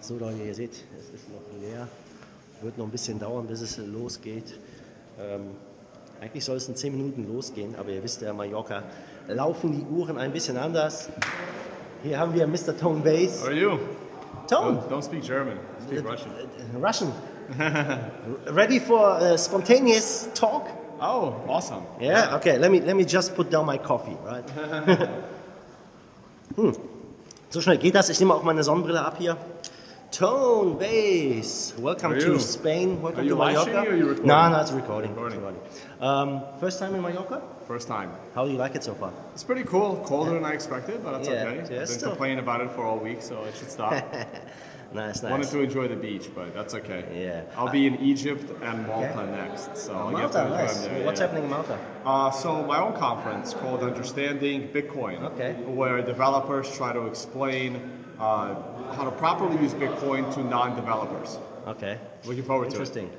So Leute, ihr seht, es ist noch leer. Wird noch ein bisschen dauern, bis es losgeht. Eigentlich soll es in 10 Minuten losgehen, aber ihr wisst ja, in Mallorca laufen die Uhren ein bisschen anders. Hier haben wir Mr. Tone Vays. How are you? Tone. Don't speak German, speak Russian. Russian. Ready for a spontaneous talk? Oh, awesome. Yeah. Okay. Let me just put down my coffee, right? So schnell geht das. Ich nehme auch meine Sonnenbrille ab hier. Tone Vays, welcome to Spain. Welcome to Mallorca. Are you recording? No, it's recording. First time in Mallorca? First time. How do you like it so far? It's pretty cool. Colder than I expected, but that's okay. Yeah, I've been complaining about it for all week, so it should stop. Nice. Wanted to enjoy the beach, but that's okay. Yeah. I'll be in Egypt and Malta next, so I get to enjoy nice. them there. What's happening in Malta? So my own conference called Understanding Bitcoin, where developers try to explain how to properly use Bitcoin to non-developers. Okay. Looking forward to it. Interesting.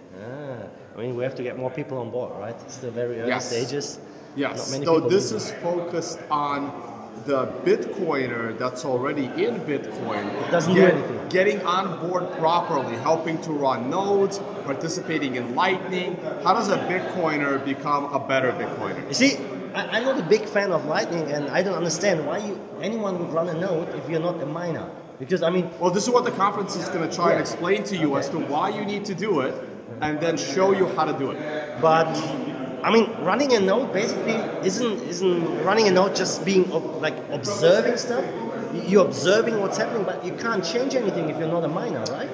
I mean, we have to get more people on board, right? It's the very early stages. Yes. So this is focused on the Bitcoiner that's already in Bitcoin. Doesn't do anything. Getting on board properly, helping to run nodes, participating in Lightning. How does a Bitcoiner become a better Bitcoiner? You see, I'm not a big fan of Lightning, and I don't understand why anyone would run a node if you're not a miner. Because, I mean... Well, this is what the conference is going to try and explain to you as to why you need to do it, and then show you how to do it. But, I mean, running a node basically isn't running a node just being like observing stuff. You're observing what's happening, but you can't change anything if you're not a miner, right?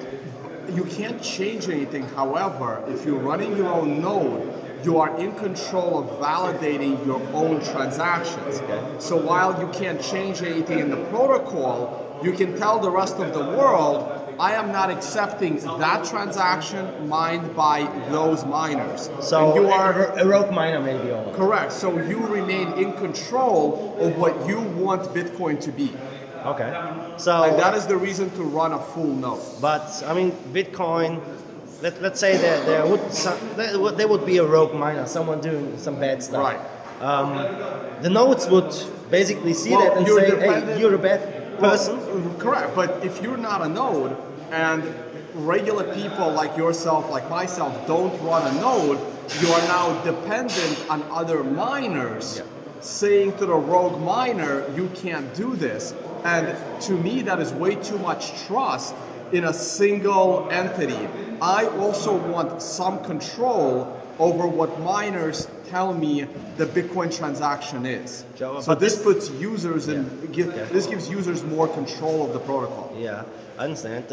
You can't change anything. However, if you're running your own node, you are in control of validating your own transactions. So while you can't change anything in the protocol, you can tell the rest of the world, I am not accepting that transaction mined by those miners. So and you are a rogue miner maybe. Correct. So you remain in control of what you want Bitcoin to be. Okay. So and that is the reason to run a full node. But I mean, Bitcoin. Let's say there would be a rogue miner, someone doing some bad stuff. Right. The nodes would basically see that and say, hey, you're a bad person. Well, correct, but if you're not a node and regular people like yourself, like myself, don't run a node, you are now dependent on other miners saying to the rogue miner, you can't do this. And to me, that is way too much trust in a single entity. I also want some control over what miners tell me the Bitcoin transaction is. So this puts users in, this gives users more control of the protocol. Yeah, I understand.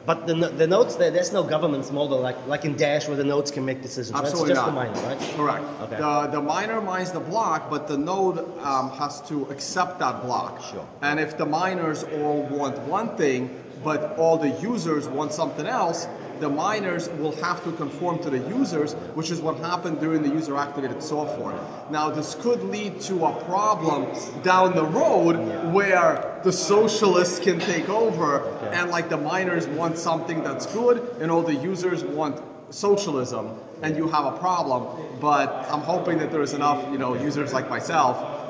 But the nodes, there's no governance model like in Dash where the nodes can make decisions. Absolutely That's just not. the miner, right? Correct. Okay. The miner mines the block, but the node has to accept that block. Sure. And if the miners all want one thing, but all the users want something else, the miners will have to conform to the users, which is what happened during the user-activated SOFORT. Now, this could lead to a problem down the road where the socialists can take over, and like the miners want something that's good, and all the users want socialism, and you have a problem. But I'm hoping that there's enough, users like myself,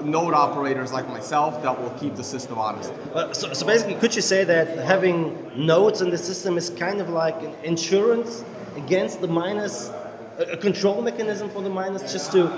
node operators like myself, that will keep the system honest. So basically, could you say that having nodes in the system is kind of like an insurance against the miners, a control mechanism for the miners, just to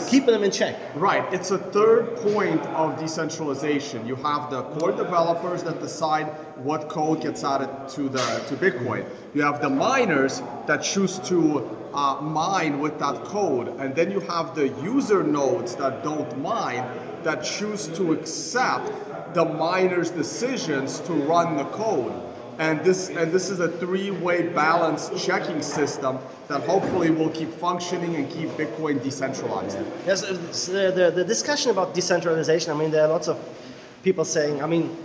keep them in check? Right. It's a third point of decentralization. You have the core developers that decide what code gets added to Bitcoin. You have the miners that choose to mine with that code, and then you have the user nodes that don't mine, that choose to accept the miners' decisions to run the code. And this is a three-way balanced checking system that hopefully will keep functioning and keep Bitcoin decentralized. Yes, the discussion about decentralization, I mean, there are lots of people saying, I mean,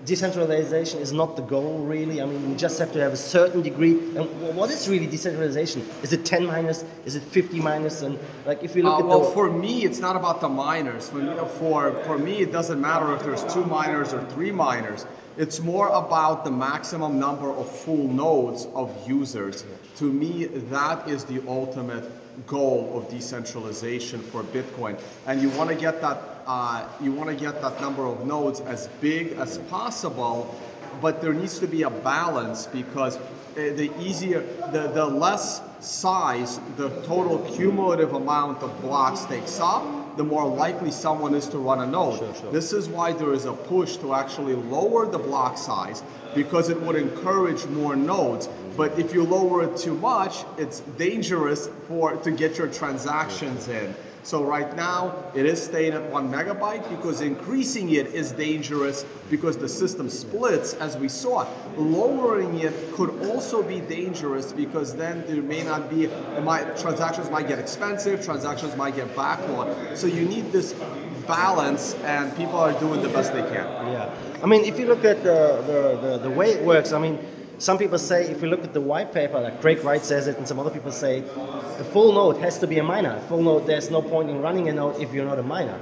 decentralization is not the goal, really. I mean, you just have to have a certain degree. And what is really decentralization? Is it 10 miners? Is it 50 miners? And like, if you look at for me, it's not about the miners. For me, it doesn't matter if there's 2 miners or 3 miners. It's more about the maximum number of full nodes of users. To me, that is the ultimate goal of decentralization for Bitcoin, and you want to get that number of nodes as big as possible. But there needs to be a balance, because the less size the total cumulative amount of blocks takes up, the more likely someone is to run a node. Sure. This is why there is a push to actually lower the block size, because it would encourage more nodes. But if you lower it too much, it's dangerous to get your transactions in. So right now, it is staying at 1 megabyte, because increasing it is dangerous because the system splits, as we saw. Lowering it could also be dangerous, because then there may not be, transactions might get expensive, transactions might get backlogged. So you need this balance, and people are doing the best they can. Yeah, I mean, if you look at the way it works, I mean, some people say, if you look at the white paper, like Craig Wright says it, and some other people say, a full node has to be a miner. A full node, there's no point in running a node if you're not a miner.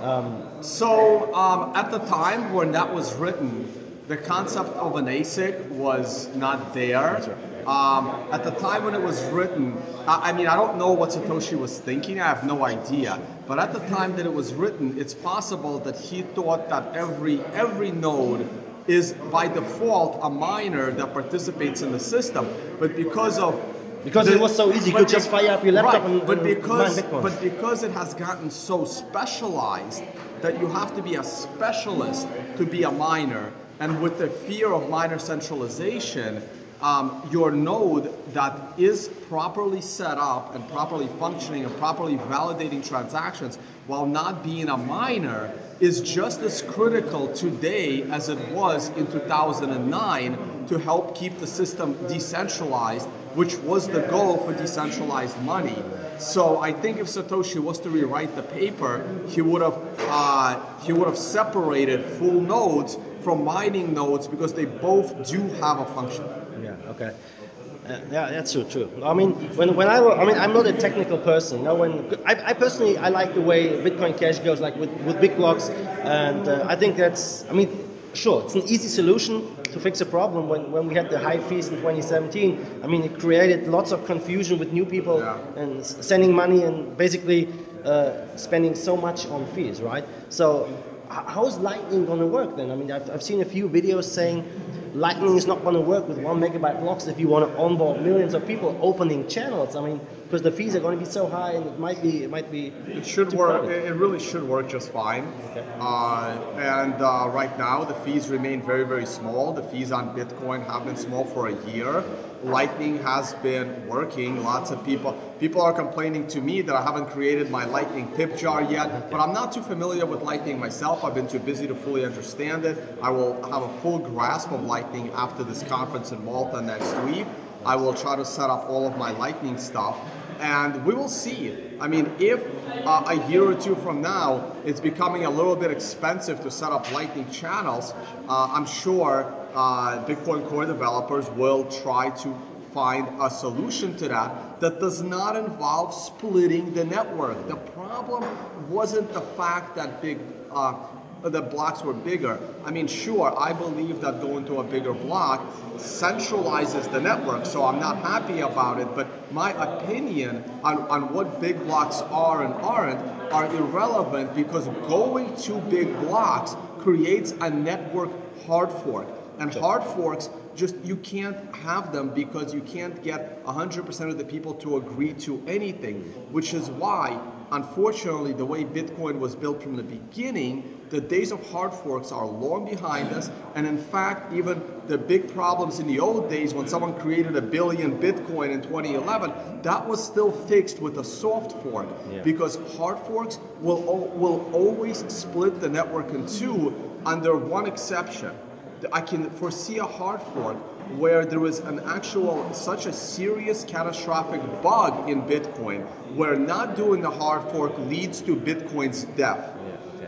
At the time when that was written, the concept of an ASIC was not there. That's right. At the time when it was written, I mean, I don't know what Satoshi was thinking, I have no idea. But at the time that it was written, it's possible that he thought that every node is by default a miner that participates in the system. But because it was so easy, you could just fire up your laptop and mine Bitcoin. But because it has gotten so specialized that you have to be a specialist to be a miner, and with the fear of miner centralization, your node that is properly set up and properly functioning and properly validating transactions while not being a miner is just as critical today as it was in 2009 to help keep the system decentralized, which was the goal for decentralized money. So I think if Satoshi was to rewrite the paper, he would have separated full nodes from mining nodes, because they both do have a function. Yeah. Okay. Yeah, that's true. I mean, I'm not a technical person. You know, I personally like the way Bitcoin Cash goes, like with big blocks, and I think that's. I mean, sure, it's an easy solution to fix a problem. When we had the high fees in 2017, I mean, it created lots of confusion with new people and sending money and basically spending so much on fees, right? So, how's Lightning going to work then? I mean, I've seen a few videos saying Lightning is not going to work with 1 megabyte blocks if you want to onboard millions of people opening channels. I mean, because the fees are going to be so high, and it might be. It should work. It really should work just fine. Okay. Right now, the fees remain very, very small. The fees on Bitcoin have been small for a year. Lightning has been working. Lots of people are complaining to me that I haven't created my Lightning tip jar yet, but I'm not too familiar with Lightning myself. I've been too busy to fully understand it. I will have a full grasp of Lightning after this conference in Malta next week. I will try to set up all of my Lightning stuff, and we will see. I mean, if a year or two from now it's becoming a little bit expensive to set up Lightning channels, I'm sure Bitcoin Core developers will try to find a solution to that does not involve splitting the network. The problem wasn't the fact that the blocks were bigger. I mean, sure, I believe that going to a bigger block centralizes the network, so I'm not happy about it, but my opinion on what big blocks are and aren't are irrelevant, because going to big blocks creates a network hard fork. And hard forks, you can't have them because you can't get 100% of the people to agree to anything, which is why, unfortunately, the way Bitcoin was built from the beginning, the days of hard forks are long behind us. And in fact, even the big problems in the old days, when someone created 1 billion Bitcoin in 2011, that was still fixed with a soft fork, because hard forks will always split the network in two, under one exception. I can foresee a hard fork where there is such a serious catastrophic bug in Bitcoin, where not doing the hard fork leads to Bitcoin's death.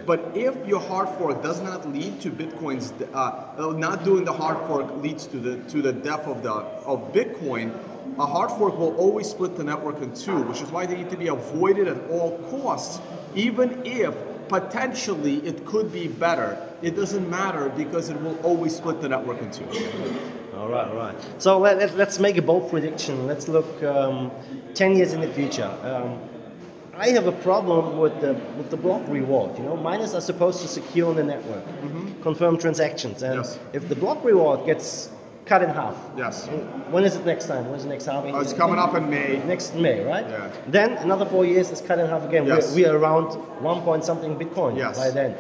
But if your hard fork does not lead to Bitcoin's, not doing the hard fork leads to the death of Bitcoin, a hard fork will always split the network in two, which is why they need to be avoided at all costs, even if potentially it could be better. It doesn't matter, because it will always split the network in two. All right, all right. So let's make a bold prediction. Let's look 10 years in the future. I have a problem with the block reward. You know, miners are supposed to secure the network, confirm transactions, and if the block reward gets cut in half. Yes. When is it next time? When is the next halving? It's coming up in May. Next May, right? Yeah. Then another 4 years is cut in half again. Yes. We are around 1 point something Bitcoin by then.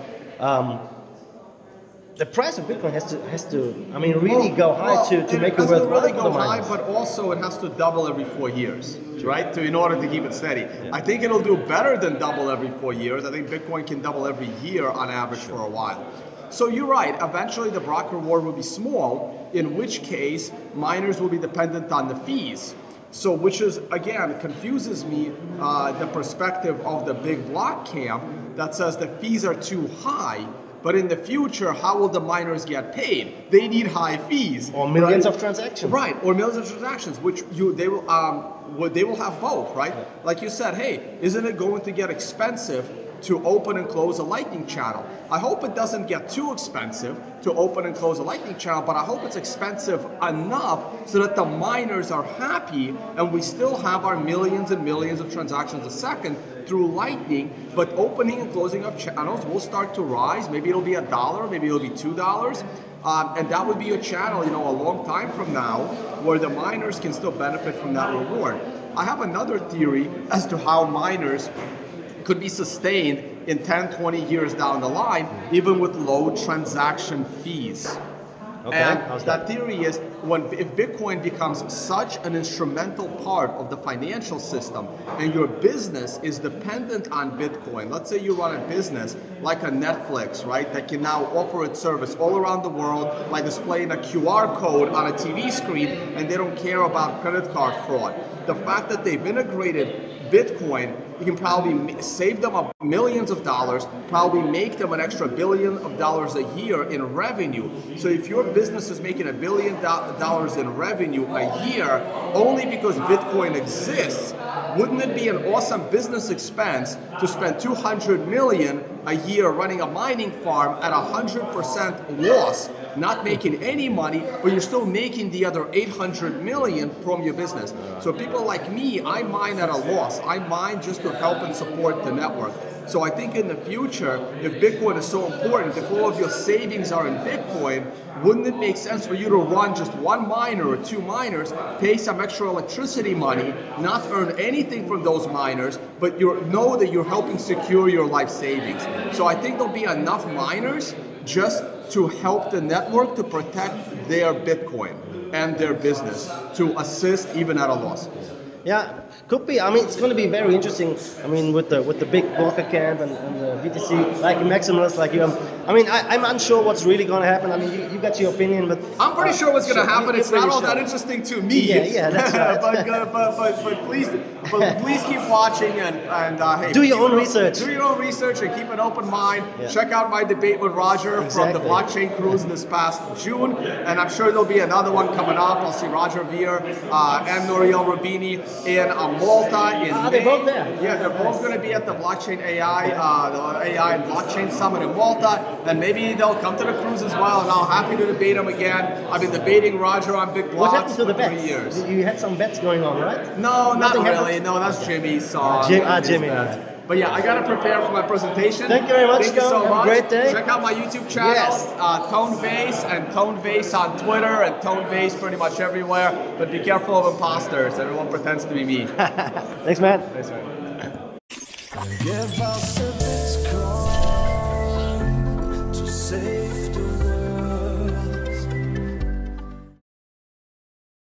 The price of Bitcoin has to I mean, really go high to make it worthwhile really for the go high, miners. but also it has to double every 4 years, right? In order to keep it steady. I think it'll do better than double every 4 years. I think Bitcoin can double every year on average for a while. So you're right, eventually the block reward will be small, in which case miners will be dependent on the fees. So which is, again, confuses me, the perspective of the big block camp that says the fees are too high. But in the future, how will the miners get paid? They need high fees. Or millions of transactions. Right, or millions of transactions, which they will have both, right? Yeah. Like you said, hey, isn't it going to get expensive to open and close a Lightning channel? I hope it doesn't get too expensive to open and close a Lightning channel, but I hope it's expensive enough so that the miners are happy and we still have our millions and millions of transactions a second through Lightning, but opening and closing of channels will start to rise. Maybe it'll be $1, maybe it'll be $2. And that would be a channel, you know, a long time from now where the miners can still benefit from that reward. I have another theory as to how miners could be sustained in 10, 20 years down the line, even with low transaction fees. Okay, and that theory is if Bitcoin becomes such an instrumental part of the financial system and your business is dependent on Bitcoin, let's say you run a business like a Netflix, right, that can now offer its service all around the world by displaying a QR code on a TV screen and they don't care about credit card fraud. The fact that they've integrated Bitcoin, you can probably save them millions of dollars, probably make them an extra $1 billion a year in revenue. So if your business is making $1 billion in revenue a year only because Bitcoin exists, wouldn't it be an awesome business expense to spend $200 million a year running a mining farm at 100% loss, not making any money, but you're still making the other $800 million from your business? So people like me, I mine at a loss. I mine just to help and support the network. So I think in the future, if Bitcoin is so important, if all of your savings are in Bitcoin, wouldn't it make sense for you to run just one miner or two miners, pay some extra electricity money, not earn anything from those miners, but know that you're helping secure your life savings? So I think there'll be enough miners just to help the network to protect their Bitcoin and their business, to assist even at a loss. Yeah, could be. I mean, it's going to be very interesting. I mean, with the big blocker camp and the BTC, like maximalists like you. I mean, I'm unsure what's really going to happen. I mean, you got your opinion, but I'm pretty sure what's going to happen. It's not all that interesting to me. Yeah, that's right. but please keep watching and hey, do your own research. Do your own research and keep an open mind. Yeah. Check out my debate with Roger from the Blockchain Cruise this past June, and I'm sure there'll be another one coming up. I'll see Roger Veer and Nouriel Rubini in Malta in May. They're both there? Yeah, they're both going to be at the Blockchain AI, the AI and Blockchain Summit in Malta, and maybe they'll come to the cruise as well, and I'll happy to debate them again. I've been debating Roger on Big Blocks what happened to the for bets? 3 years. You had some bets going on, right? No, Nothing not really. happened? No, that's Jimmy's song. Jimmy. But yeah, I gotta prepare for my presentation. Thank you very much. Thank you so much. Have a great day. Check out my YouTube channel, Tone Vays, and Tone Vays on Twitter, and Tone Vays pretty much everywhere. But be careful of imposters. Everyone pretends to be me. Thanks, man. Thanks, man. Give us a Bitcoin to save